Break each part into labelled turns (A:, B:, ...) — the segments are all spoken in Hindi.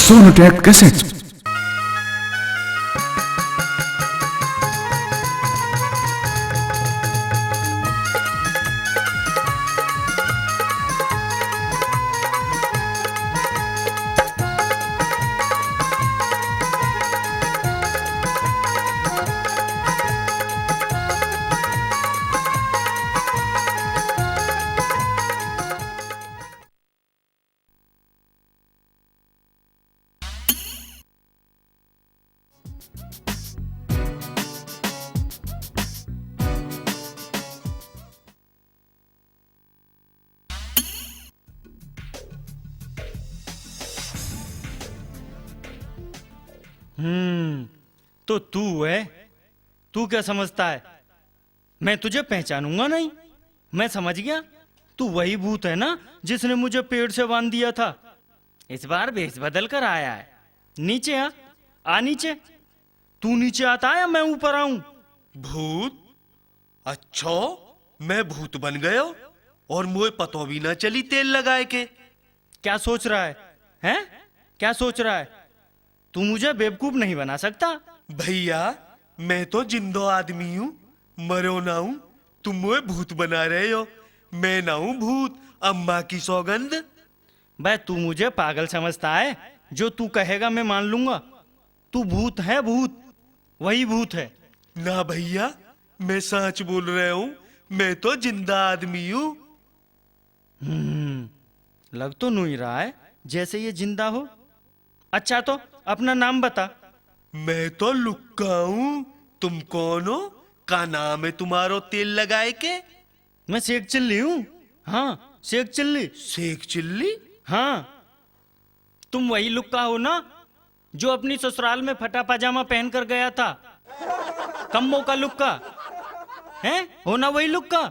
A: Sonotech Cassettes.
B: तो तू है। तू क्या समझता है मैं तुझे पहचानूंगा नहीं? मैं समझ गया तू वही भूत है ना जिसने मुझे पेड़ से बांध दिया था। इस बार भेष बदल कर आया है। नीचे आ नीचे। तू नीचे आता है या मैं ऊपर आऊं?
C: भूत? अच्छा, मैं भूत बन गया और मुझे पता भी ना चली तेल लगाए के।
B: क्या सोच रहा है? हैं? क्या सोच रहा है? तू मुझे बेवकूफ नहीं बना सकता।
C: भैया, मैं तो जिंदा आदमी हूँ, मरो ना हूँ। तुम मुझे भूत बना रहे हो। मैं ना हूँ भूत, अम्मा की सौगंध।
B: भाई तू मुझे पागल समझता है? जो तू कहेगा मैं मान लूंगा। तू भूत है, भूत वही भूत है।
C: ना भैया, मैं सच बोल रहा हूँ। मैं तो जिंदा आदमी हूँ।
B: लग तो नहीं रहा है जैसे ये जिंदा हो। अच्छा तो अपना नाम बता।
C: मैं तो लुक्का हूँ। तुम कौन हो? का नाम है तुम्हारो तेल लगाए के?
B: मैं शेख चिल्ली हूँ। हाँ, शेख चिल्ली।
C: शेख चिल्ली?
B: हाँ, तुम वही लुक्का हो ना जो अपनी ससुराल में फटा पजामा पहन कर गया था। कम्बो का लुक्का है? हो ना वही लुक्का?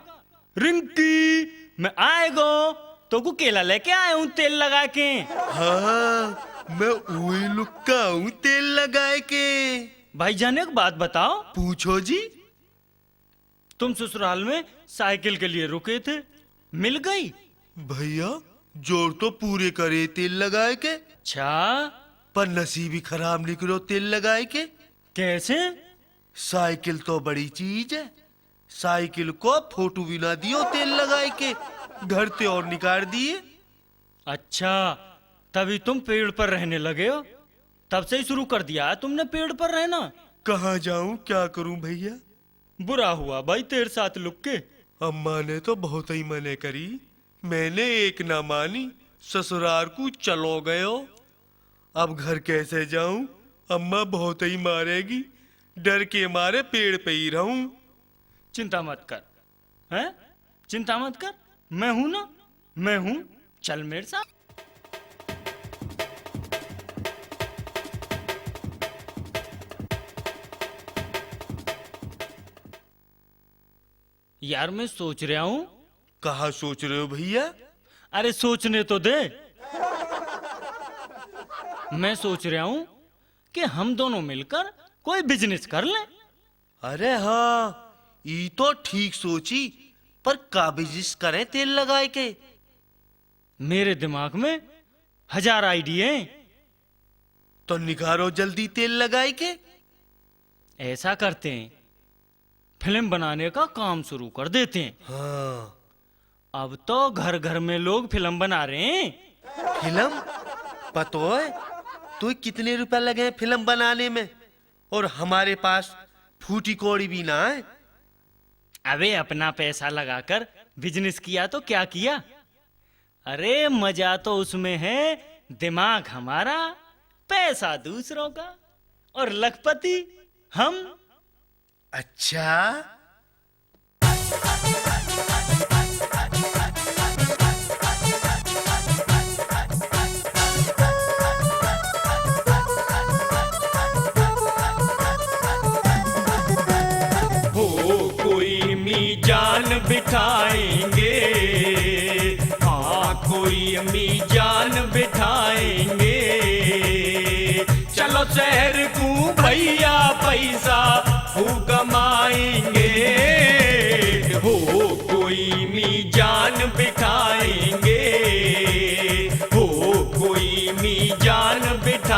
B: रिंकी, मैं आएगो तो को केला लेके आया हूँ तेल लगा के।
C: हाँ, मैं वही लुक्का हूँ तेल लगाए के।
B: भाईजान एक बात बताओ।
C: पूछो जी।
B: तुम ससुराल में साइकिल के लिए रुके थे, मिल गई?
C: भैया, जोर तो पूरे करे तेल लगाए के,
B: अच्छा,
C: पर नसीब ही खराब निकलो तेल लगाए के।
B: कैसे?
C: साइकिल तो बड़ी चीज है। साइकिल को फोटो भी ना दियो तेल लगाए के, घर से और निकाल दिए।
B: अच्छा, तभी तुम पेड़ पर रहने लगे हो। तब से ही शुरू कर दिया है तुमने पेड़ पर रहना।
C: कहाँ जाऊं, क्या करूं भैया?
B: बुरा हुआ भाई तेरे साथ लुक के।
C: अम्मा ने तो बहुत ही मने करी, मैंने एक ना मानी। ससुराल को चलो गयो। अब घर कैसे जाऊं? अम्मा बहुत ही मारेगी। डर के मारे पेड़ पे ही रहूं।
B: चिंता मत कर, हैं? चिंता मत कर, मैं हूं ना, मैं हूं। चल मेरे साथ। यार मैं सोच रहा हूं।
C: कहाँ सोच रहे हो भैया?
B: अरे सोचने तो दे। मैं सोच रहा हूं कि हम दोनों मिलकर कोई बिजनेस कर लें।
C: अरे हाँ, ये तो ठीक सोची, पर का बिजनेस करें तेल लगाए के?
B: मेरे दिमाग में 1000 आइडिया हैं।
C: तो निकालो जल्दी तेल लगाए के।
B: ऐसा करते हैं, फिल्म बनाने का काम शुरू कर देते हैं।
C: हाँ,
B: अब तो घर घर में लोग फिल्म बना रहे हैं।
C: फिल्म? पता है तो कितने रुपए लगे हैं फिल्म बनाने में? और हमारे पास फूटी कौड़ी भी ना है।
B: अबे अपना पैसा लगाकर बिजनेस किया तो क्या किया? अरे मजा तो उसमें है, दिमाग हमारा, पैसा दूसरों का और लखपति हम।
C: अच्छा,
B: हो कोई मीजान बिठाएंगे, हाँ कोई मीजान बिठाएंगे। चलो शहर को भैया पैसा खूब कमाएंगे। हो कोई मीजान बिठाएंगे, हो कोई मीजान बिठा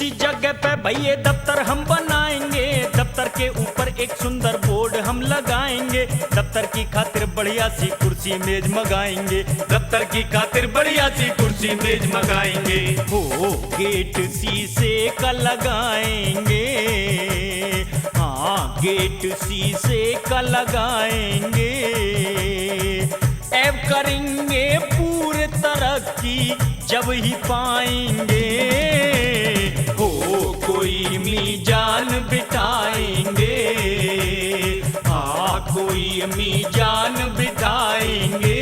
B: उसी जगह पे भैया दफ्तर हम बनाएंगे, दफ्तर के ऊपर एक सुंदर बोर्ड हम लगाएंगे, दफ्तर की खातिर बढ़िया सी कुर्सी मेज मंगाएंगे,
C: दफ्तर की खातिर बढ़िया सी कुर्सी मेज मंगाएंगे।
B: हो गेट शीशे का लगाएंगे, हाँ गेट शीशे का लगाएंगे, ऐब करेंगे पूरे तरक्की जब ही पाएंगे, हो कोई मीजान बिठाएंगे, हाँ कोई मीजान बिठाएंगे।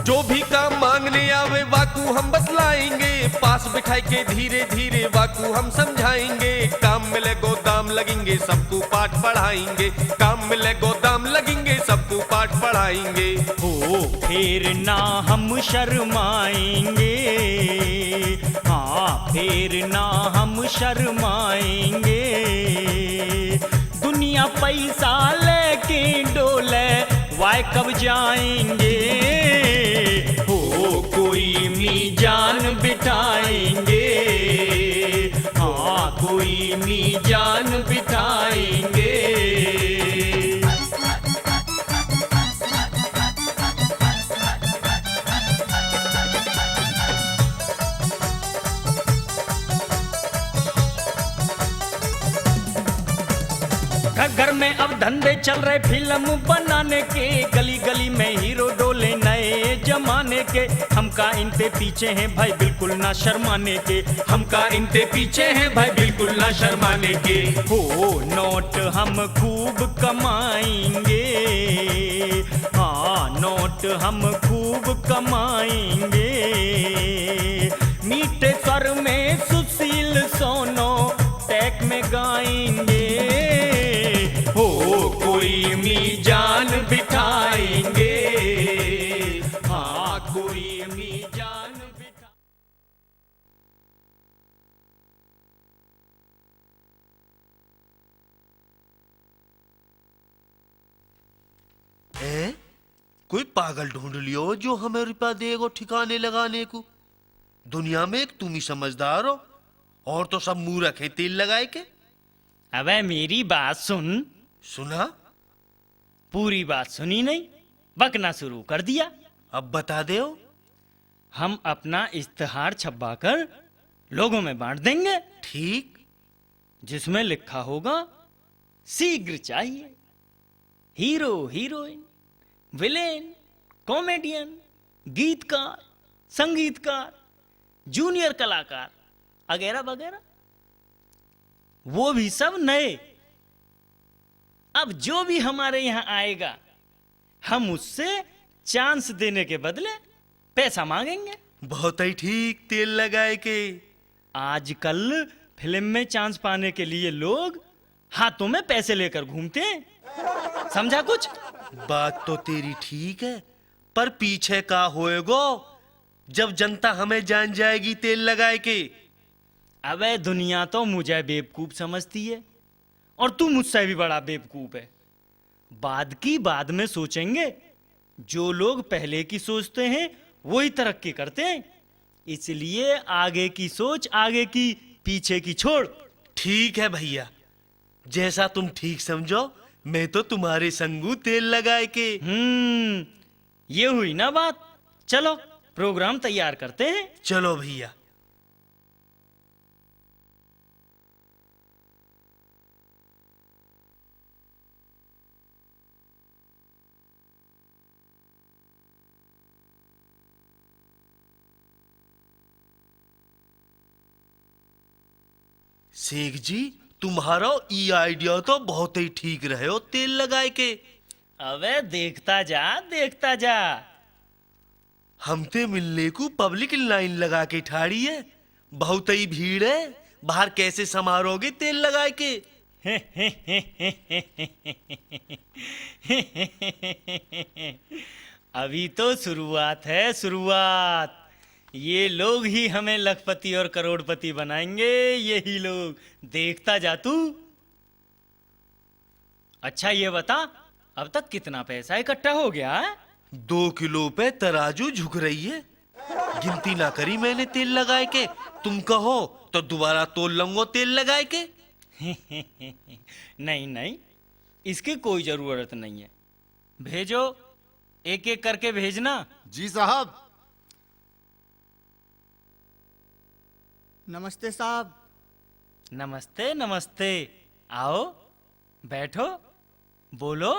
C: जो भी काम मांगने आवे वाकू हम बतलाएंगे, पास बिठाई के धीरे धीरे वाकू हम समझाएंगे, काम मिले गोदाम लगेंगे सबको पाठ पढ़ाएंगे, काम मिले गोदाम लगेंगे सबको पाठ पढ़ाएंगे।
B: हो फिर ना हम शर्माएंगे, हाँ फिर ना हम शर्माएंगे, दुनिया पैसा लेके डोले वाय कब जाएंगे, हो कोई मीजान बिठाएंगे, हाँ कोई मीजान बिठाएंगे। घर में अब धंधे चल रहे फिल्म बनाने के, गली गली में हीरो डोले नए जमाने के, हमका इनते पीछे हैं भाई बिल्कुल ना शर्माने के,
C: हमका इनते पीछे हैं भाई बिल्कुल ना शर्माने के।
B: हो नोट हम खूब कमाएंगे, हाँ नोट हम खूब कमाएंगे, मीठे स्वर में सुशील सोनो टैक में गाएंगे, हो कोई मीजान बिठाएंगे, हाँ कोई मीजान बिठा।
C: हैं? कोई पागल ढूंढ लियो जो हमें रुपया देगो ठिकाने लगाने को। दुनिया में एक तुम ही समझदार हो, और तो सब मूर्ख है तेल लगाए के।
B: अबे मेरी बात सुन।
C: सुना?
B: पूरी बात सुनी नहीं, बकना शुरू कर दिया।
C: अब बता दे।
B: हम अपना इश्तिहार छपवा कर लोगों में बांट देंगे,
C: ठीक,
B: जिसमें लिखा होगा शीघ्र चाहिए, हीरो हीरोइन, विलेन, कॉमेडियन, गीतकार, संगीतकार, जूनियर कलाकार वगैरह वगैरह, वो भी सब नए। अब जो भी हमारे यहां आएगा हम उससे चांस देने के बदले पैसा मांगेंगे।
C: बहुत ही ठीक, तेल लगाए के।
B: आजकल फिल्म में चांस पाने के लिए लोग हाथों में पैसे लेकर घूमते हैं, समझा कुछ?
C: बात तो तेरी ठीक है, पर पीछे का होएगो जब जनता हमें जान जाएगी तेल लगाए के।
B: अबे दुनिया तो मुझे बेवकूफ समझती है, और तू मुझसे भी बड़ा बेवकूफ है। बाद की बाद में सोचेंगे, जो लोग पहले की सोचते हैं वही तरक्की करते हैं, इसलिए आगे की सोच आगे की, पीछे की छोड़।
C: ठीक है भैया, जैसा तुम ठीक समझो, मैं तो तुम्हारे संगू तेल लगाए के।
B: ये हुई ना बात। चलो प्रोग्राम तैयार करते हैं।
C: चलो भैया। शेख जी, तुम्हारा ई आइडिया तो बहुत ही ठीक रहे हो तेल लगाए के।
B: अबे देखता जा देखता जा।
C: हमते मिलने को पब्लिक लाइन लगा के ठाड़ी है, बहुत ही भीड़ है, बाहर कैसे समारोगे तेल लगाए के?
B: अभी तो शुरुआत है, शुरुआत। ये लोग ही हमें लखपति और करोड़पति बनाएंगे, यही लोग, देखता जा तू। अच्छा ये बता, अब तक कितना पैसा इकट्ठा हो गया है?
C: 2 किलो पे तराजू झुक रही है। गिनती ना करी मैंने तेल लगाए के। तुम कहो तो दोबारा तोल लूंगा तेल लगाए के।
B: नहीं नहीं, इसकी कोई जरूरत नहीं है। भेजो, एक एक करके भेजना।
A: जी साहब।
D: नमस्ते साहब।
B: नमस्ते नमस्ते। आओ, बैठो, बोलो।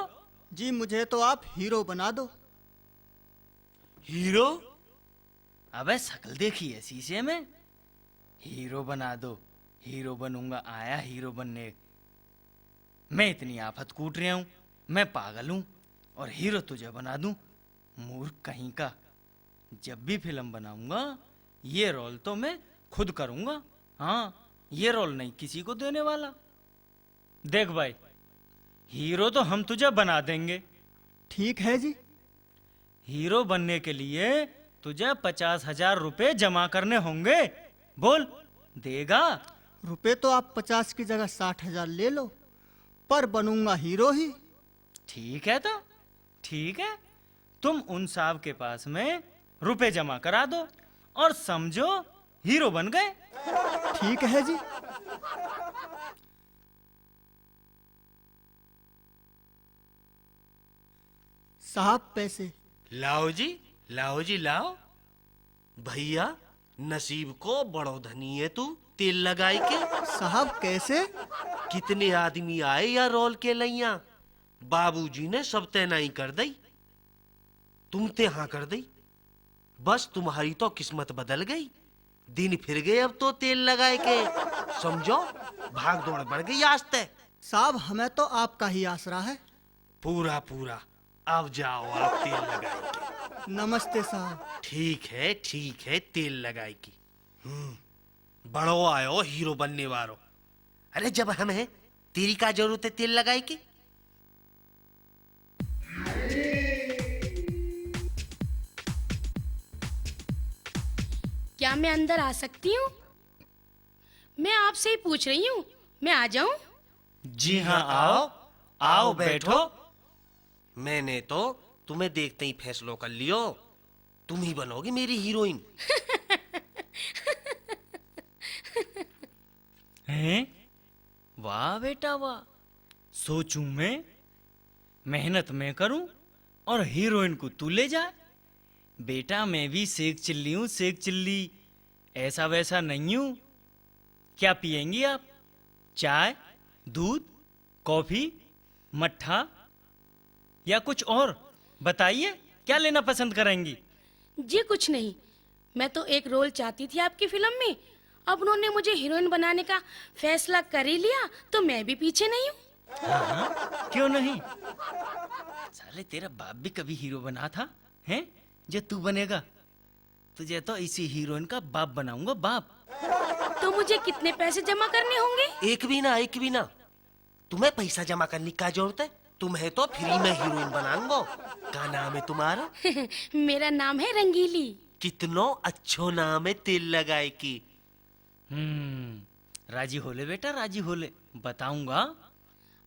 D: जी मुझे तो आप हीरो बना दो।
C: हीरो?
B: अबे शकल देखी है शीशे में। हीरो बना दो, हीरो बनूंगा, आया हीरो बनने। मैं इतनी आफत कूट रहा हूं, मैं पागल हूं, और हीरो तुझे बना दूं? मूर्ख कहीं का। जब भी फिल्म बनाऊंगा ये रोल तो मैं खुद करूंगा। हाँ, ये रोल नहीं किसी को देने वाला। देख भाई, हीरो तो हम तुझे बना देंगे।
D: ठीक है जी।
B: हीरो बनने के लिए तुझे 50,000 रुपए जमा करने होंगे। बोल, देगा?
D: रुपए तो आप 50 की जगह 60,000 ले लो, पर बनूंगा हीरो ही।
B: ठीक है तो ठीक है, तुम उन साहब के पास में रुपए जमा करा दो और समझो हीरो बन गए।
D: ठीक है जी। साहब पैसे।
C: लाओ जी, लाओ जी, लाओ। भैया, नसीब को बड़ो धनी है तू तेल लगाई के।
D: साहब कैसे?
C: कितने आदमी आए या रोल के लैया, बाबूजी ने सब तैनाई कर दी, तुम ते हाँ कर दी। बस तुम्हारी तो किस्मत बदल गई। दिन फिर गए अब तो तेल लगाए के। समझो, भाग दौड़ बढ़ गई आज ते।
D: साहब हमें तो आपका ही आसरा है।
C: पूरा पूरा। अब जाओ आप तेल लगाए के।
D: नमस्ते साहब।
C: ठीक है, तेल लगाए की। बड़ो आयो हीरो बनने वालो। अरे जब हम हैं, तेरी का जरूरत है तेल लगाए की?
E: क्या मैं अंदर आ सकती हूँ? मैं आपसे ही पूछ रही हूँ, मैं आ जाऊं?
B: जी हाँ, आओ आओ, बैठो।
C: मैंने तो तुम्हें देखते ही फैसलो कर लियो, तुम ही बनोगी मेरी हीरोइन।
B: हैं? वाह बेटा वाह। सोचूं मैं, मेहनत मैं करूं और हीरोइन को तू ले जा। बेटा मैं भी शेख चिल्ली हूं, शेख चिल्ली, ऐसा वैसा नहीं हूं। क्या पियेंगी आप? चाय, दूध, कॉफी, मट्ठा या कुछ और? बताइए, क्या लेना पसंद करेंगी?
E: जी कुछ नहीं, मैं तो एक रोल चाहती थी आपकी फिल्म में। अब उन्होंने मुझे हीरोइन बनाने का फैसला कर ही लिया, तो मैं भी पीछे नहीं हूँ।
B: हाँ हाँ, क्यों नहीं? साले तेरा बाप भी कभी हीरो बना था, हैं? जो तू बनेगा? तुझे तो इसी हीरोइन का बाप बनाऊंगा, बाप।
E: तो मुझे कितने पैसे जमा करने होंगे?
C: एक भी ना, एक भी ना। तुम्हें पैसा जमा करने की क्या जरूरत है? तुम्हें तो फ्री में हीरोइन बनाऊंगा। क्या नाम है तुम्हारा?
E: मेरा नाम है रंगीली।
C: कितनो अच्छो नाम है तेल लगाए की।
B: राजी होले बेटा, राजी होले, बताऊंगा।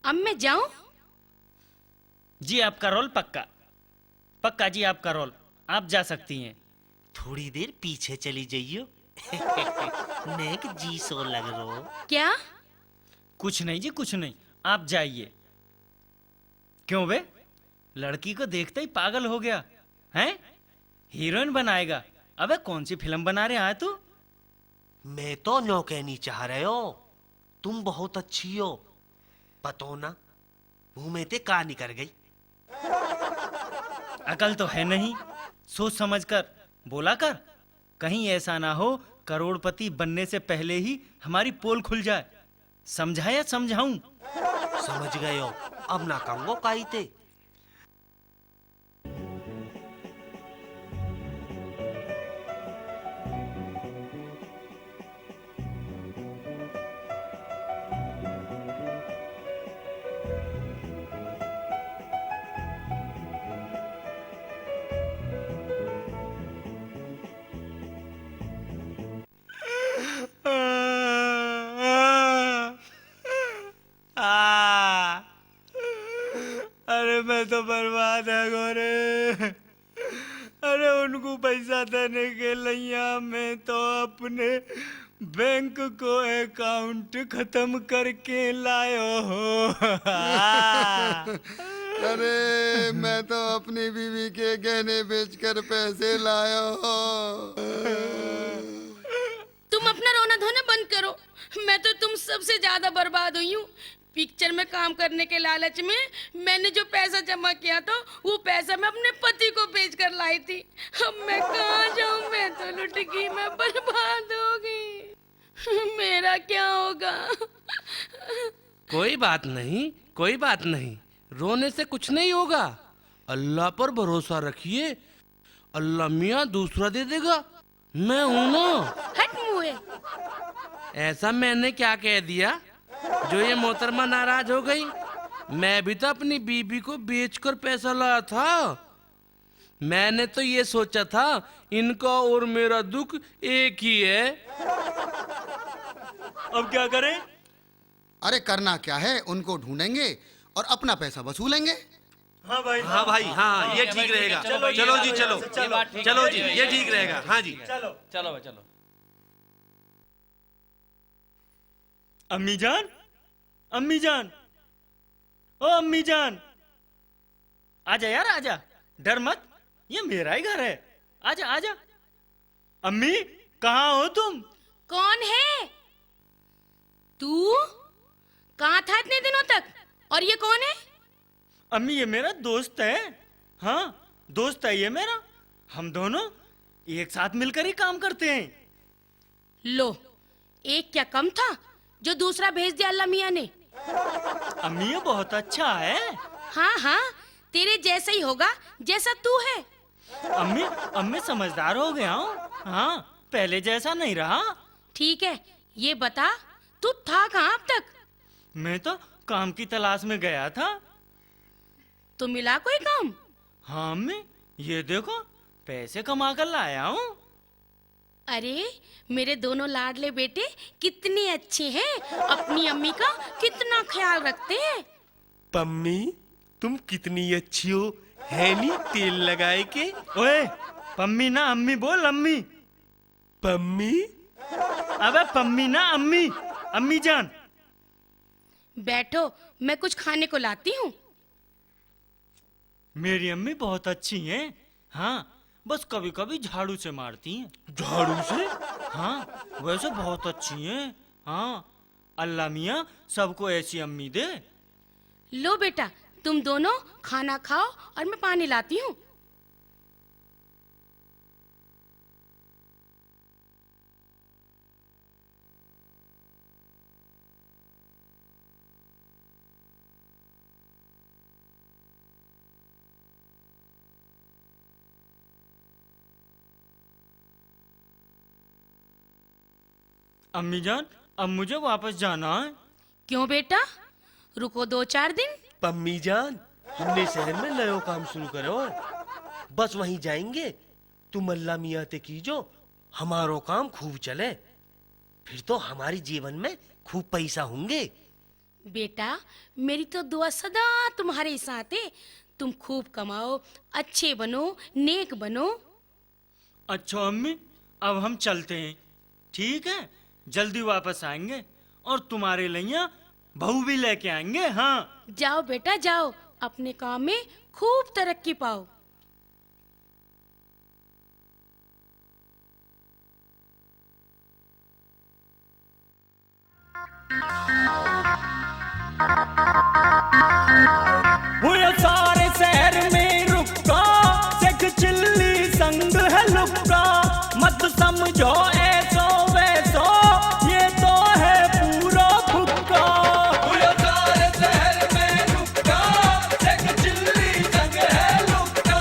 E: अब मैं जाऊं?
B: जी आपका रोल पक्का, पक्का जी आपका रोल, आप जा सकती हैं।
C: थोड़ी देर पीछे चली जाइयो। नेक जी सो लग रो।
E: क्या?
B: कुछ नहीं जी, कुछ नहीं, आप जाइए। क्यों बे, लड़की को देखते ही पागल हो गया हैं? हीरोइन बनाएगा? अबे कौन सी फिल्म बना रहे हैं तू?
C: मैं तो नो कहनी चाह रहे हो, तुम बहुत अच्छी हो। पतो ना, मुंह में ते का निकल गई।
B: अकल तो है नहीं, सोच समझ कर बोला कर। कहीं ऐसा ना हो करोड़पति बनने से पहले ही हमारी पोल खुल जाए। समझा या समझाऊं?
C: समझ गए हो, अब ना कहूंगा काई ते।
B: अरे मैं तो बर्बाद है गोरे। देने के लिया मैं तो अपने बैंक को अकाउंट खत्म करके लायो हो।
A: अरे मैं तो अपनी बीवी के गहने बेचकर पैसे लाया हूँ।
E: तुम अपना रोना धोना बंद करो। मैं तो तुम सबसे ज्यादा बर्बाद हुई हूँ। पिक्चर में काम करने के लालच में मैंने जो पैसा जमा किया था वो पैसा मैं अपने पति को बेच कर लाई थी। अब मैं कहाँ जाऊँ? मैं तो लुट गई, मैं बर्बाद हो गई। मेरा क्या होगा?
F: कोई बात नहीं, कोई बात नहीं, रोने से कुछ नहीं होगा। अल्लाह पर भरोसा रखिए, अल्लाह मियाँ दूसरा दे देगा। मैं हूं ना।
E: हट मुए।
F: ऐसा मैंने क्या कह दिया जो ये मोहतरमा नाराज हो गई? मैं भी तो अपनी बीबी को बेचकर पैसा लाया था। मैंने तो ये सोचा था इनका और मेरा दुख एक ही है।
B: अब क्या करें?
A: अरे करना क्या है, उनको ढूंढेंगे और अपना पैसा वसूलेंगे।
B: हाँ भाई,
G: हाँ भाई, हाँ ये ठीक रहेगा। चलो जी, चलो चलो जी, ये ठीक रहेगा। हाँ जी,
B: चलो।
F: चलो चलो।
B: अम्मी जान, अम्मी जान, ओ अम्मी जान, आजा यार आजा, डर मत, ये मेरा ही घर है। आजा आजा। अम्मी कहाँ हो तुम?
E: कौन है तू? कहाँ था इतने दिनों तक? और ये कौन है?
B: अम्मी ये मेरा दोस्त है। हाँ दोस्त है ये मेरा। हम दोनों एक साथ मिलकर ही काम करते हैं।
E: लो, एक क्या कम था जो दूसरा भेज दिया अल्लाह मियाँ ने।
B: अम्मी ये बहुत अच्छा है।
E: हाँ हाँ, तेरे जैसा ही होगा जैसा तू है।
B: अम्मी अब मैं समझदार हो गया हूँ। हाँ पहले जैसा नहीं रहा।
E: ठीक है, ये बता तू था कहाँ अब तक?
B: मैं तो काम की तलाश में गया था।
E: तो मिला कोई काम?
B: हाँ अम्मी ये देखो पैसे कमा कर लाया हूँ।
E: अरे मेरे दोनों लाडले बेटे कितने अच्छे हैं, अपनी अम्मी का कितना ख्याल रखते हैं।
C: पम्मी तुम कितनी अच्छी हो, है नी तेल लगाए के।
B: ओए पम्मी ना अम्मी बोल। अम्मी
C: पम्मी
B: अबे पम्मी ना अम्मी, अम्मी जान।
E: बैठो, मैं कुछ खाने को लाती हूँ।
B: मेरी अम्मी बहुत अच्छी हैं। हाँ बस कभी कभी झाड़ू से मारती हैं।
C: झाड़ू से?
B: हाँ वैसे बहुत अच्छी हैं। हाँ अल्लाह मियाँ सबको ऐसी अम्मी दे।
E: लो बेटा, तुम दोनों खाना खाओ और मैं पानी लाती हूँ।
B: अम्मी जान अब मुझे वापस जाना है।
E: क्यों बेटा? रुको 2-4 दिन।
G: पम्मी जान, हमने शहर में नयो काम शुरू करो है। बस वहीं जाएंगे। तुम अल्लाह मियाँ ते कीजो, हमारो काम खूब चले, फिर तो हमारी जीवन में खूब पैसा होंगे।
E: बेटा मेरी तो दुआ सदा तुम्हारे साथ है। तुम खूब कमाओ, अच्छे बनो, नेक बनो।
B: अच्छा अम्मी अब हम चलते हैं। ठीक है जल्दी वापस आएंगे और तुम्हारे लिए बहू भी लेके आएंगे। हाँ
E: जाओ बेटा जाओ, अपने काम में खूब तरक्की पाओ।
B: वो ये सारे शहर में रुका, सेक चिल्ली संग है लुक्का। मत समझो ऐसो वैसो, ये तो है पूरा फुक्का। वो ये सारे शहर में रुका, सेक चिल्ली संग है लुक्का।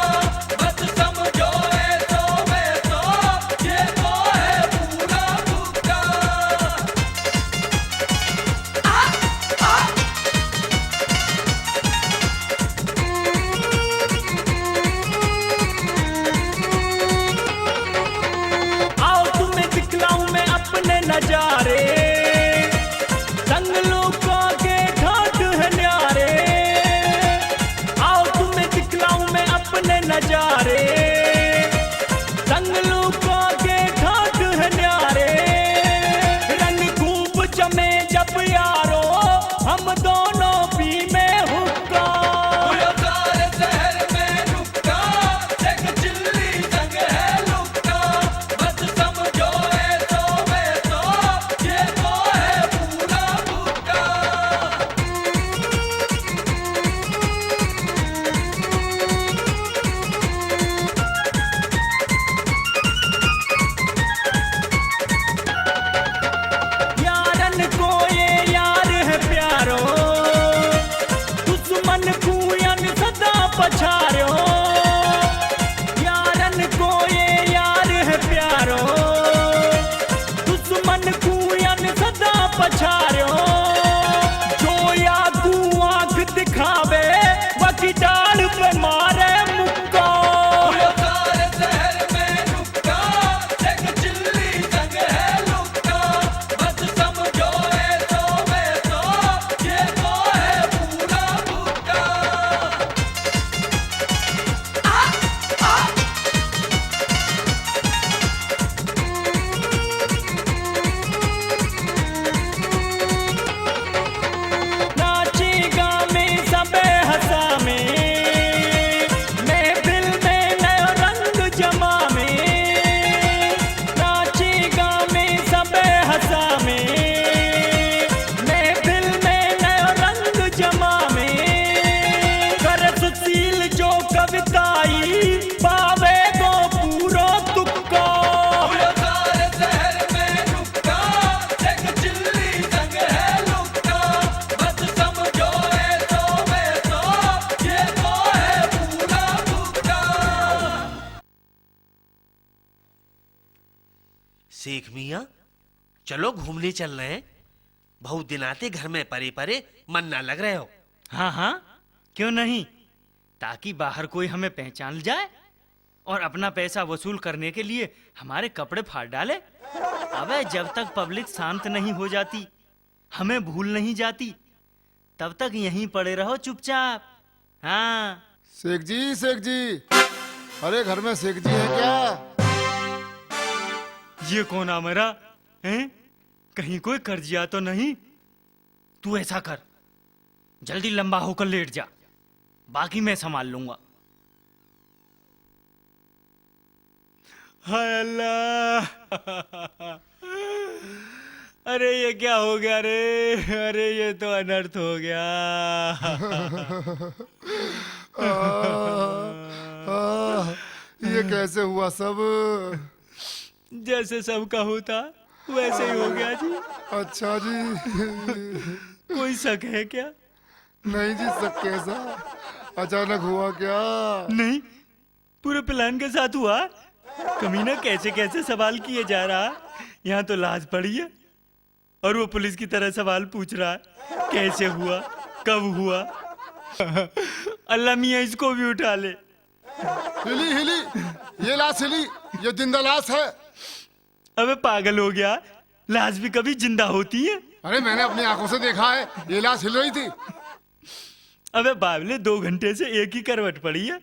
B: अब यारो हम दोनों पी में हुक्का। यारन को ये यार है प्यारो, दुश्मन कुयन सदा पछारो। यारन को ये यार है प्यारो, दुश्मन कुयन सदा पछारो। जो या तू आंख दिखावे बाकी डाल पे मारे मुक्का। नाचेगा में सबे हंसा में, महफिल में नयो रंग जमा में। नाचेगा में सबे हंसा में, महफिल में नयो रंग जमा में। कर सुशील जो कविताई पावे गो पूरो तुक्का।
G: शेख मियाँ, चलो घूमने चल रहे हैं। बहुत दिन आते घर में परे परे मन ना लग रहे हो।
B: हाँ हाँ, क्यों नहीं, ताकि बाहर कोई हमें पहचान जाए और अपना पैसा वसूल करने के लिए हमारे कपड़े फाड़ डाले। अबे जब तक पब्लिक शांत नहीं हो जाती, हमें भूल नहीं जाती, तब तक यहीं पड़े रहो चुपचाप। हाँ
A: शेख जी, अरे घर में शेख जी है क्या?
B: ये कौन आ मेरा हैं? कहीं कोई कर्जिया तो नहीं? तू ऐसा कर, जल्दी लंबा होकर लेट जा, बाकी मैं संभाल लूंगा। हाय अल्लाह, अरे ये क्या हो गया रे? अरे ये तो अनर्थ हो गया।
A: ये कैसे हुआ सब?
B: जैसे सबका होता वैसे ही हो गया जी।
A: अच्छा जी।
B: कोई शक है क्या?
A: नहीं जी, सब कैसा अचानक हुआ क्या?
B: नहीं, पूरे प्लान के साथ हुआ। कमीना कैसे कैसे सवाल किए जा रहा, यहाँ तो लाज पड़ी है और वो पुलिस की तरह सवाल पूछ रहा है कैसे हुआ, कब हुआ। अल्लाह मियाँ इसको भी उठा ले।
A: हिली, ये लाश हिली, ये जिंदा लाश है।
B: अबे पागल हो गया, लाश भी कभी जिंदा होती है?
A: अरे मैंने अपनी आंखों से देखा है, ये लाश हिल रही थी।
B: अबे बावले, 2 घंटे से एक ही करवट पड़ी है,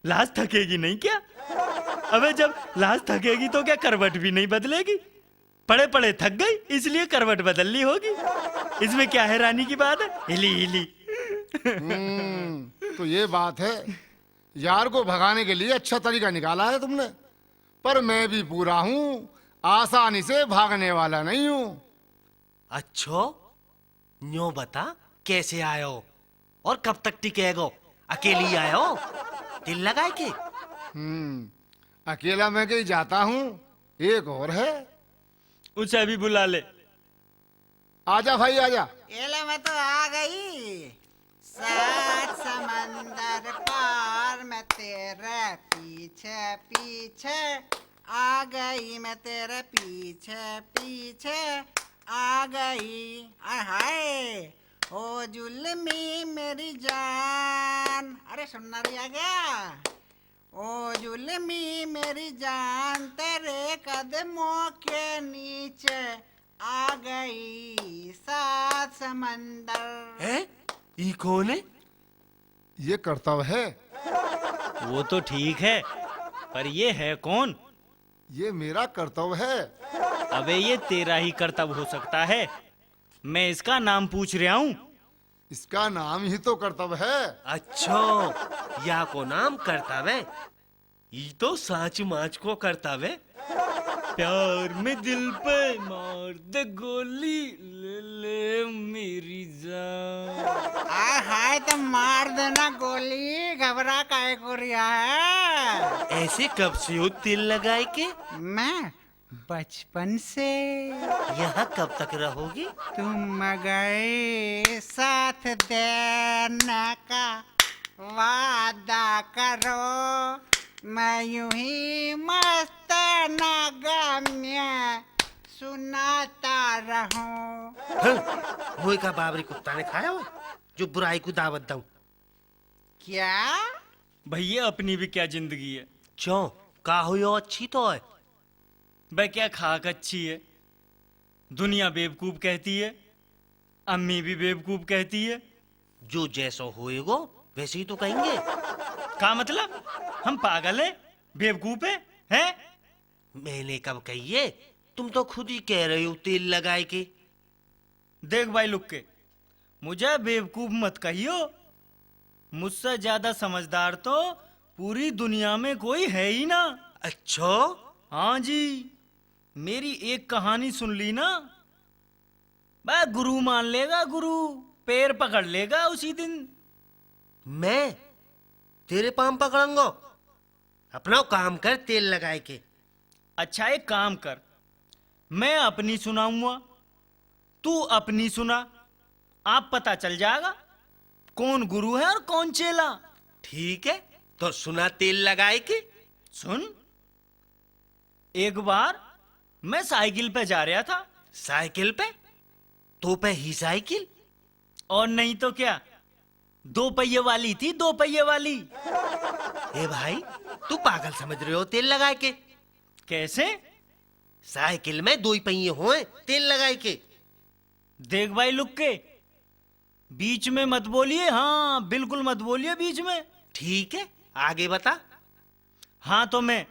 B: लाश थकेगी नहीं क्या? अबे जब लाश थकेगी तो क्या करवट भी नहीं बदलेगी? पड़े पड़े थक गई इसलिए करवट बदलनी होगी। इसमें क्या हैरानी की बात है? हिली।
A: तो ये बात है, यार को भगाने के लिए अच्छा तरीका निकाला है तुमने, पर मैं भी पूरा हूँ, आसानी से भागने वाला नहीं हूँ।
G: अच्छो, न्यो बता कैसे आयो और कब तक टिकेगो? अकेली आयो, दिल लगाए के?
A: अकेला मैं कहीं जाता हूँ, एक और है।
B: उसे भी बुला ले।
A: आजा भाई आजा।
H: ये ले, मैं तो आ गई। 7 समंदर पार मैं तेरे पीछे पीछे आ गई, मैं तेरे पीछे पीछे आ गई। हाय ओ जुल्मी मेरी जान, अरे सुनना रही आ गया। ओ जुल्मी मेरी जान, तेरे कदमों के नीचे आ गई 7 समंदर।
G: है? ई कौन है?
A: ये कर्तव्य है।
B: वो तो ठीक है, पर ये है कौन?
A: ये मेरा कर्तव्य है।
B: अबे ये तेरा ही कर्तव्य हो सकता है, मैं इसका नाम पूछ रहा हूँ।
A: इसका नाम ही तो कर्तव्य है।
G: अच्छो, या को नाम कर्तव्य, ये तो साच माच को कर्तव्य।
B: प्यार में दिल पे मार दे गोली, ले ले मेरी जान।
H: हाय तो मार देना गोली, घबरा काहे को रिया है?
G: ऐसे कब से हो तेल लगाए के?
H: मैं बचपन से।
G: यहाँ कब तक रहोगी?
H: तुम गए साथ देने का वादा करो, मैं यूं ही मस्त नगम्य सुनाता रहूं।
G: मोए का बाबरी कुत्ता ने खाया हो जो बुराई को दावत दूं।
H: क्या?
B: भैया अपनी भी क्या जिंदगी है।
G: क्यों, का हो यो अच्छी तो है।
B: भाई क्या खाक अच्छी है। दुनिया बेवकूफ कहती है, अम्मी भी बेवकूफ कहती है।
G: जो जैसा होएगो वैसे ही तो कहेंगे।
B: का मतलब हम पागल हैं, बेवकूफ हैं?
G: मैंने कब कहिए, तुम तो खुद ही कह रहे हो तेल लगाए के।
B: देख भाई लुक के, मुझे बेवकूफ मत कहियो। मुझसे ज्यादा समझदार तो पूरी दुनिया में कोई है ही ना।
G: अच्छा,
B: हाँ जी, मेरी एक कहानी सुन ली ना, बस गुरु मान लेगा, गुरु पैर पकड़ लेगा उसी दिन।
G: मैं तेरे पाम पकड़ूंगा? अपना काम कर तेल लगाए के।
B: अच्छा एक काम कर, मैं अपनी सुनाऊंगा, तू अपनी सुना, आप पता चल जाएगा कौन गुरु है और कौन चेला।
G: ठीक है, तो सुना तेल लगाए के।
B: सुन, एक बार मैं साइकिल पे जा रहा था।
G: साइकिल पे? तो पे ही साइकिल?
B: और नहीं तो क्या, 2 पहिए वाली थी, 2 पहिए वाली।
G: ए भाई, तू पागल समझ रहे हो तेल लगाए के?
B: कैसे?
G: साइकिल में 2 ही पहिए होए तेल लगाए के।
B: देख भाई लुक के, बीच में मत बोलिए, हाँ बिल्कुल मत बोलिए बीच में।
G: ठीक है, आगे बता।
B: हाँ तो मैं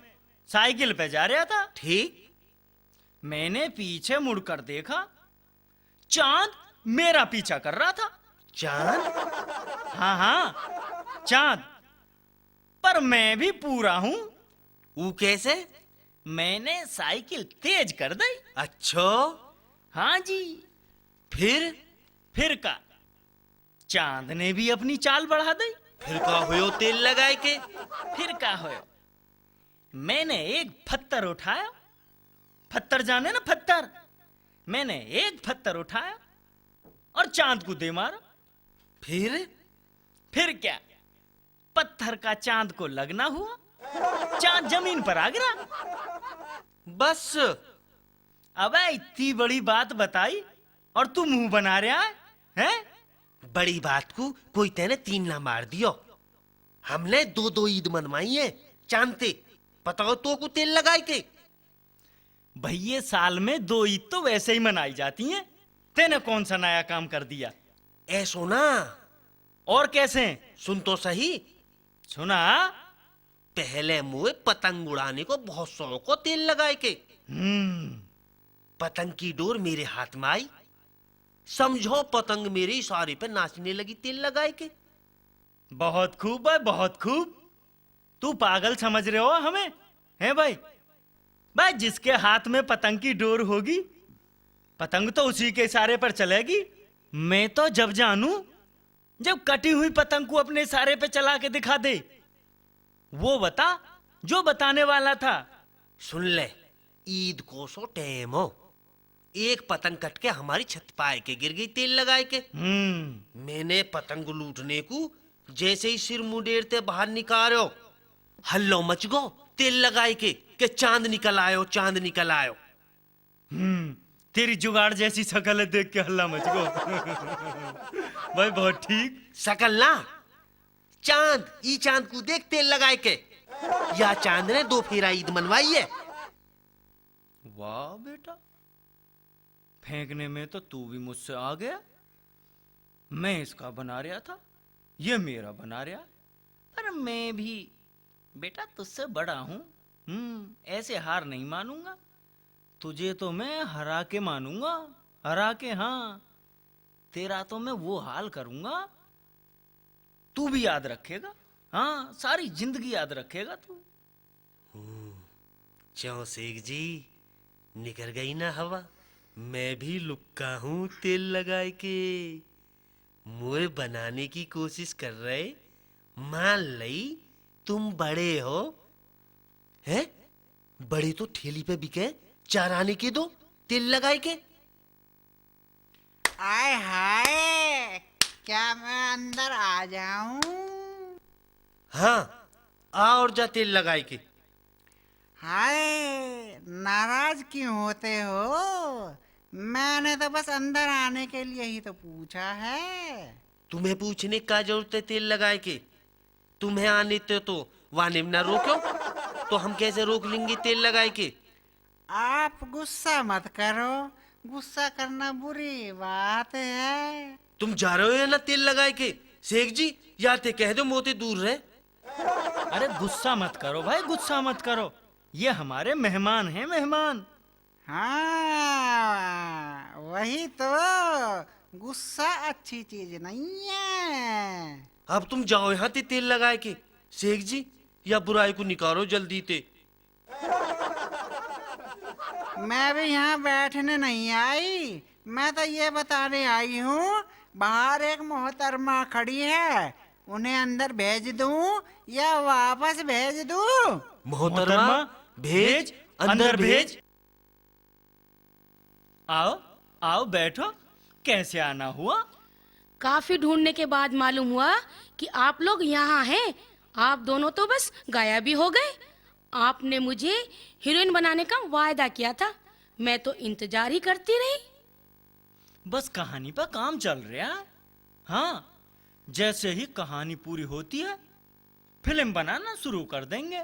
B: साइकिल पे जा रहा था,
G: ठीक।
B: मैंने पीछे मुड़कर देखा, चांद मेरा पीछा कर रहा था।
G: चांद?
B: हाँ हाँ चांद, पर मैं भी पूरा हूं।
G: वो कैसे?
B: मैंने साइकिल तेज कर दी।
G: अच्छा,
B: हाँ जी।
G: फिर
B: का चांद ने भी अपनी चाल बढ़ा दी।
G: फिर का होयो तेल लगाए के?
B: फिर का होयो, मैंने एक पत्थर उठाया, पत्थर जाने ना पत्थर, मैंने एक पत्थर उठाया और चांद को दे मारा। फिर क्या, पत्थर का चांद को लगना हुआ, चांद जमीन पर आ गिरा।
G: बस?
B: अबे इतनी बड़ी बात बताई और तू मुंह बना रहा है, हैं?
G: बड़ी बात को कोई तेने 3 ना मार दियो। हमने 2-2 ईद मनवाई है चांदते, बताओ तो को तेल लगाए के।
B: भैया साल में 2 ईद तो वैसे ही मनाई जाती हैं, तेने कौन सा नया काम कर दिया?
G: ऐसो ना।
B: और कैसे?
G: सुन तो सही।
B: सुना।
G: पहले मुझे पतंग उड़ाने को बहुत शौक हो तेल लगाए के। पतंग की डोर मेरे हाथ में आई, समझो पतंग मेरे इशारे पे नाचने लगी तेल लगाए के।
B: बहुत खूब भाई, बहुत खूब। तू पागल समझ रहे हो हमें, हैं भाई? भाई जिसके हाथ में पतंग की डोर होगी, पतंग तो उसी के इशारे पर चलेगी। मैं तो जब जानू जब कटी हुई पतंग को अपने इशारे पे चला के दिखा दे। वो बता जो बताने वाला था।
G: सुन ले, ईद को सो टेम हो, एक पतंग कट के हमारी छत पाए के गिर गई तेल लगाए के। मैंने पतंग लूटने को जैसे ही सिर मुंडेरते बाहर निकालो, हल्लो मच गो तेल लगाए के चांद निकल आयो, चांद निकल आयो।
B: तेरी जुगाड़ जैसी शकल है, देख के हल्ला मच गो। भाई बहुत ठीक।
G: शकल ना, चांद, ई चांद को देख तेल लगाए के। या चांद ने 2 फेरा ईद मनवाई है।
B: वाह बेटा, फेंकने में तो तू भी मुझसे आ गया। मैं इसका बना रहा था, ये मेरा बना रहा, पर मैं भी बेटा तुझसे बड़ा हूं। ऐसे हार नहीं मानूंगा। तुझे तो मैं हरा के मानूंगा, हरा के। हाँ, तेरा तो मैं वो हाल करूंगा, तू भी याद रखेगा। हाँ, सारी जिंदगी याद रखेगा तू।
G: क्यों शेख जी, निकल गई ना हवा? मैं भी लुक्का हूँ तेल लगाए के। मुझे बनाने की कोशिश कर रहे, मान लई तुम बड़े हो। हैं? बड़े तो ठेली पे बिके, चाराने के दो तेल लगाए के।
H: आय हाय, क्या मैं अंदर आ जाऊं?
G: हाँ, आ और जा तेल लगाए के।
H: हाय, नाराज क्यों होते हो? मैंने तो बस अंदर आने के लिए ही तो पूछा है।
G: तुम्हें पूछने का जरूरत है तेल लगाए के? तुम्हें आने तो वाने में ना रोको, तो हम कैसे रोक लेंगे तेल लगाए के?
H: आप गुस्सा मत करो, गुस्सा करना बुरी बात है।
G: तुम जा रहे हो ना तेल लगाए के? शेख जी, या ते कह दो मोते दूर रहे।
B: अरे गुस्सा मत करो भाई, गुस्सा मत करो। ये हमारे मेहमान हैं, मेहमान।
H: हाँ, वही तो, गुस्सा अच्छी चीज नहीं है।
G: अब तुम जाओ यहाँ ते तेल लगाए के। शेख जी, या बुराई को निकालो जल्दी ते।
H: मैं भी यहाँ बैठने नहीं आई, मैं तो ये बताने आई हूँ, बाहर एक मोहतरमा खड़ी है, उन्हें अंदर भेज दूँ या वापस भेज दूँ?
G: मोहतरमा, भेज, अंदर भेज।
B: आओ आओ, बैठो। कैसे आना हुआ?
E: काफी ढूंढने के बाद मालूम हुआ कि आप लोग यहाँ हैं। आप दोनों तो बस गायब भी हो गए। आपने मुझे हीरोइन बनाने का वायदा किया था, मैं तो इंतजार ही करती रही।
B: बस कहानी पर काम चल रहा है। हाँ, जैसे ही कहानी पूरी होती है, फिल्म बनाना शुरू कर देंगे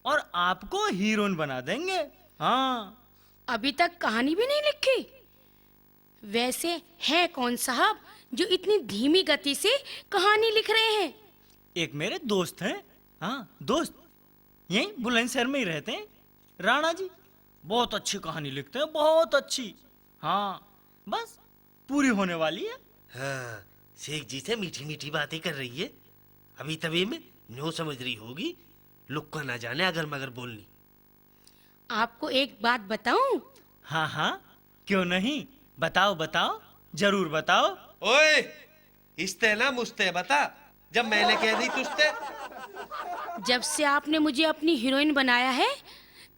B: और आपको हीरोइन बना देंगे। हाँ,
E: अभी तक कहानी भी नहीं लिखी। वैसे है कौन साहब जो इतनी धीमी गति से कहानी लिख रहे हैं?
B: एक मेरे दोस्त हैं। हाँ, दोस्त यहीं बुलंदशहर में ही रहते हैं, राणा जी। बहुत अच्छी कहानी लिखते हैं, बहुत अच्छी। हाँ, बस पूरी होने वाली है।
G: हाँ, शेख जी से मीठी मीठी बातें कर रही है, अभी तभी में न्यू समझ रही होगी। लुक्का ना जाने अगर मगर बोलनी।
E: आपको एक बात बताऊं?
B: हाँ हाँ, क्यों नहीं, बताओ बताओ, जरूर बताओ।
G: ओए, इस्ते ना मुस्ते बता, जब मैंने कह दी तुझते।
E: जब से आपने मुझे अपनी हीरोइन बनाया है,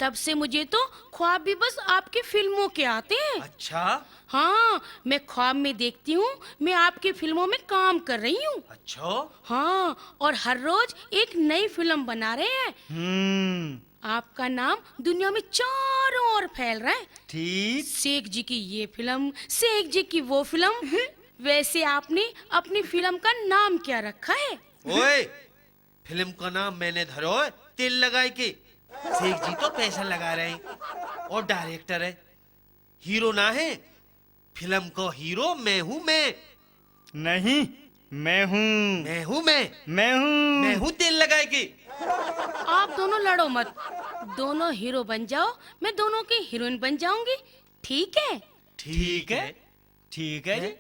E: तब से मुझे तो ख्वाब भी बस आपकी फिल्मों के आते हैं।
G: अच्छा?
E: हाँ, मैं ख्वाब में देखती हूँ मैं आपकी फिल्मों में काम कर रही हूँ।
G: अच्छा?
E: हाँ, और हर रोज एक नई फिल्म बना रहे हैं। आपका नाम दुनिया में चारों ओर फैल रहा है।
B: ठीक।
E: शेख जी की ये फिल्म, शेख जी की वो फिल्म। वैसे आपने अपनी फिल्म का नाम क्या रखा है?
G: ओए, फिल्म का नाम मैंने धरो है तेल लगाए के। शेख जी तो पैसा लगा रहे हैं और डायरेक्टर है, हीरो ना है। फिल्म को हीरो मैं हूँ। मैं
B: नहीं, मैं हूँ।
G: मैं हूँ। मैं
B: हूँ।
G: हूँ तेल लगाए के।
E: आप दोनों लड़ो मत, दोनों हीरो बन जाओ, मैं दोनों की हीरोइन बन जाऊंगी। ठीक है?
B: ठीक है, ठीक है जी।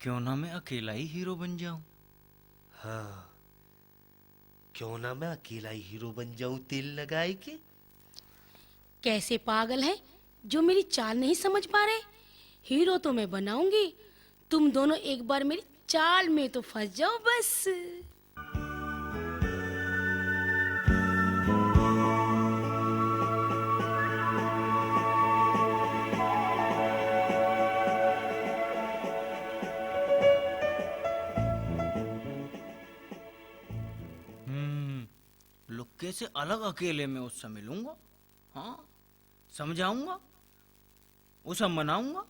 B: क्यों ना मैं अकेला ही हीरो बन जाऊं?
G: हाँ, क्यों ना मैं अकेला ही हीरो बन जाऊं तेल लगाए के।
E: कैसे पागल है जो मेरी चाल नहीं समझ पा रहे। हीरो तो मैं बनाऊंगी, तुम दोनों एक बार मेरी चाल में तो फंस जाओ बस।
B: लुक्के से अलग अकेले में उससे मिलूंगा। हाँ, समझाऊंगा, उसे मनाऊंगा।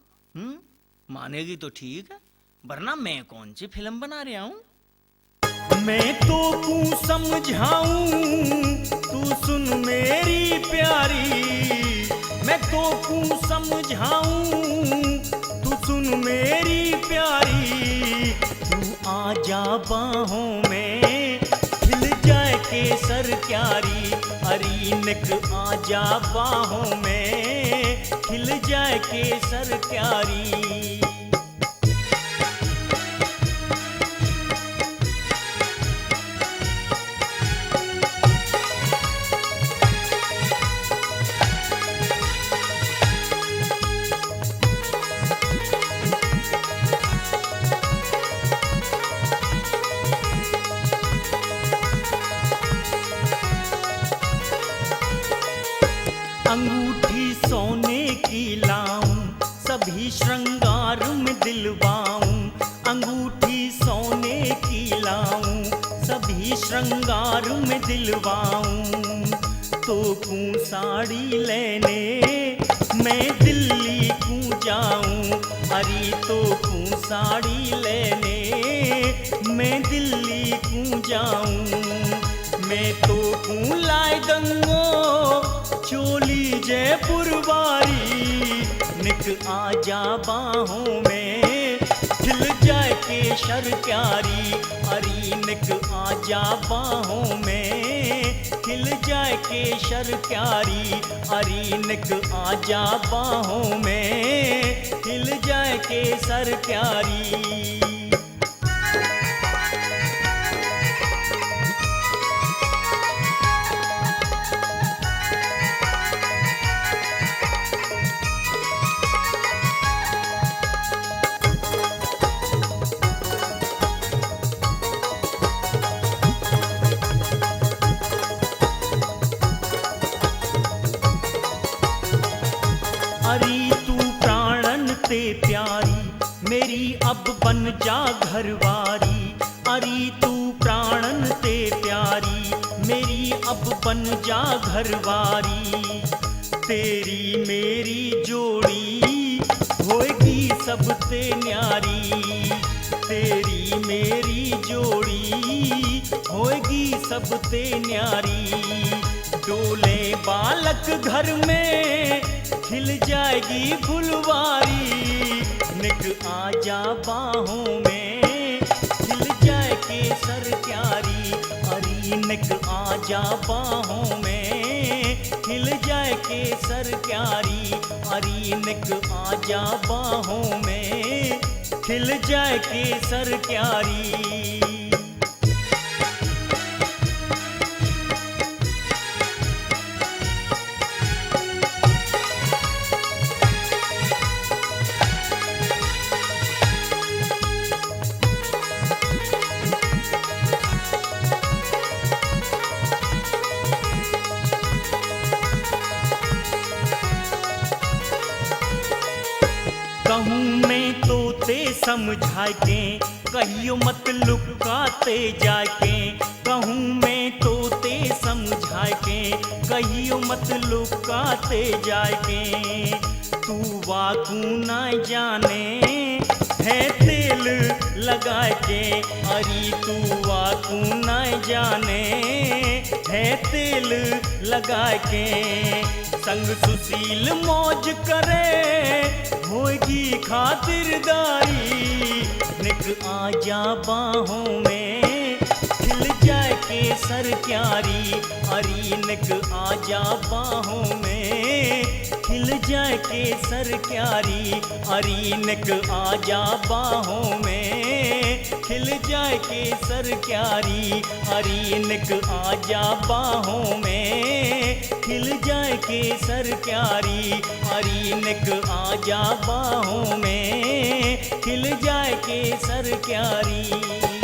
B: मानेगी तो ठीक है, वरना मैं कौन सी फिल्म बना रहा हूं। मैं तो तू समझाऊं, तू सुन मेरी प्यारी। मैं तो तू समझाऊं, तू सुन मेरी प्यारी। तू आ जा बाहों में, खिल जाए केसर क्यारी। अरीनक आ जा बाहों में, खिल जाए केसर क्यारी। अंगूठी सोने की लाऊं, सभी श्रृंगार में दिलवाऊं। अंगूठी सोने की लाऊं, सभी श्रृंगार में दिलवाऊं। तो कूं साड़ी लेने मैं दिल्ली कूं जाऊं। अरे तो कूं साड़ी लेने मैं दिल्ली कूं जाऊं। मैं तो कूं लाए गंगो चोली जयपुर वारी। निक आजा बाहों में खिल जाए केसर क्यारी। अरे निक आजा बाहों में खिल जाए केसर क्यारी। अरे निक आजा बाहों में खिल जाए केसर क्यारी। अरे तू प्राणन ते प्यारी, मेरी अब बन जा घरवारी। अरे तू प्राणन ते प्यारी, मेरी अब बन जा घरवारी। तेरी मेरी जोड़ी होएगी सबसे न्यारी। तेरी मेरी जोड़ी होएगी सबसे न्यारी। डोले बालक घर में खिल जाएगी फुलवारी। निक आजा बाहों में खिल जाए केसर क्यारी। अरे निक आजा बाहों में खिल जाए केसर क्यारी। अरे निक आजा बाहों में खिल जाए केसर क्यारी। कहूँ मैं तो ते समझा के कहियो मत लुकाते जाके। कहूँ मैं तो ते समझा के कहियो मत लुकाते जाके। तू वाकू न जाने है तेल लगा के। अरे तू वाकू न जाने है तेल लगा के। संग सुशील मौज करे होगी खातिरदारी। निक आजा बाहों में खिल जाए केसर क्यारी। अरे निक आजा बाहों में खिल जाए केसर क्यारी। अरे निक आजा बाहों में खिल जाए केसर क्यारी। अरे निक आजा बाहों में खिल जाए केसर क्यारी। अरे निक आजा बाहों में खिल जाए केसर क्यारी।